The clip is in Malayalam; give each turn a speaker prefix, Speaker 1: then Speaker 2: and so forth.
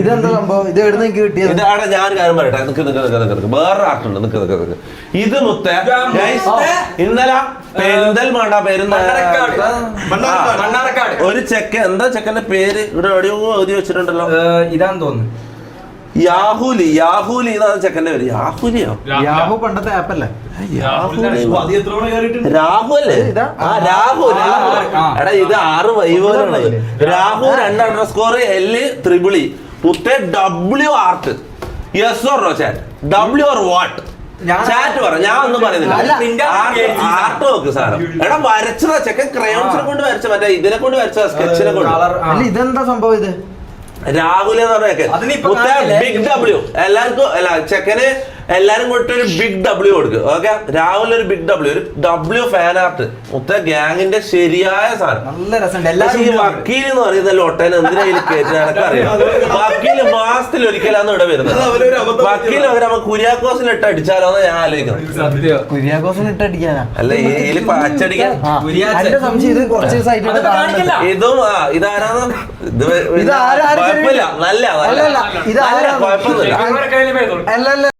Speaker 1: ഇതെന്താ സംഭവം? ഇത് എവിടെ നിന്ന് കിട്ടിയത്?
Speaker 2: ഇതാണ് ഞാൻ കാര്യം പറയട്ടെ. വേറെ ആർട്ടുണ്ട്. ഇത് മുത്ത ഇന്നലെ മണ്ണാർക്കാട് ഒരു ചെക്കൻ, എന്താ ചെക്കന്റെ പേര് ഇവിടെ എവിടെയോ എഴുതി വെച്ചിട്ടുണ്ടല്ലോ,
Speaker 1: ഇതാന്ന് തോന്നുന്നു.
Speaker 2: യാഹൂലി എന്നാണ് ചെക്കന്റെ പേര്. യാഹു
Speaker 1: പണ്ടത്തെ ആപ്പല്ലേ?
Speaker 2: രാഹുലേ? രാഹു. എടാ ഇത് 6 വൈവോലുള്ളത്. രാഹു 2_L മുത്തേ W art. Yes or no chat? W or what? Chat പറ, ഞാൻ ഒന്നും പറയുന്നില്ല. ആർട്ട് നോക്ക് സാധനം. എടാ വരച്ചതാ ചെക്കൻ, ക്രയോൺസിനെ കൊണ്ട് വരച്ച, മറ്റേ ഇതിനെ കൊണ്ട് വരച്ച സ്കെച്ചിനെ കൊണ്ട്.
Speaker 1: ഇതെന്താ സംഭവം? ഇത്
Speaker 2: രാഹുൽ എന്ന് പറഞ്ഞ ബിഗ് W. എല്ലാവർക്കും അല്ല, ചെക്കന് എല്ലാരും കൂട്ടി ഒരു ബിഗ് W കൊടുക്കും. ഓക്കെ, രാഹുൽ ഒരു ബിഗ് W, ഒരു W ഫാൻ ആർട്ട്. മൊത്ത ഗ്യാങ്ങിന്റെ ശരിയായ സാധനം.
Speaker 1: നല്ല രസമുണ്ട്.
Speaker 2: ഈ വക്കീൽ എന്ന് പറയുന്ന ലോട്ടേനെ എന്തിനാ കയറ്റി അറിയാം. വക്കീല് മാസത്തിൽ ഒരിക്കലാന്ന് ഇവിടെ വരുന്നത്. വക്കീൽ അവരമ്മ കുര്യാക്കോസിലിട്ട് അടിച്ചാലോ എന്ന് ഞാൻ ആലോചിക്കുന്നത്.
Speaker 1: കുര്യാക്കോസിലിട്ട് അടിക്കാനാ?
Speaker 2: അല്ല, ഇതിൽ അച്ചടിക്കാൻ ഇതും ഇതാരാന്ന് കുഴപ്പമില്ല. നല്ല കുഴപ്പമൊന്നുമില്ല.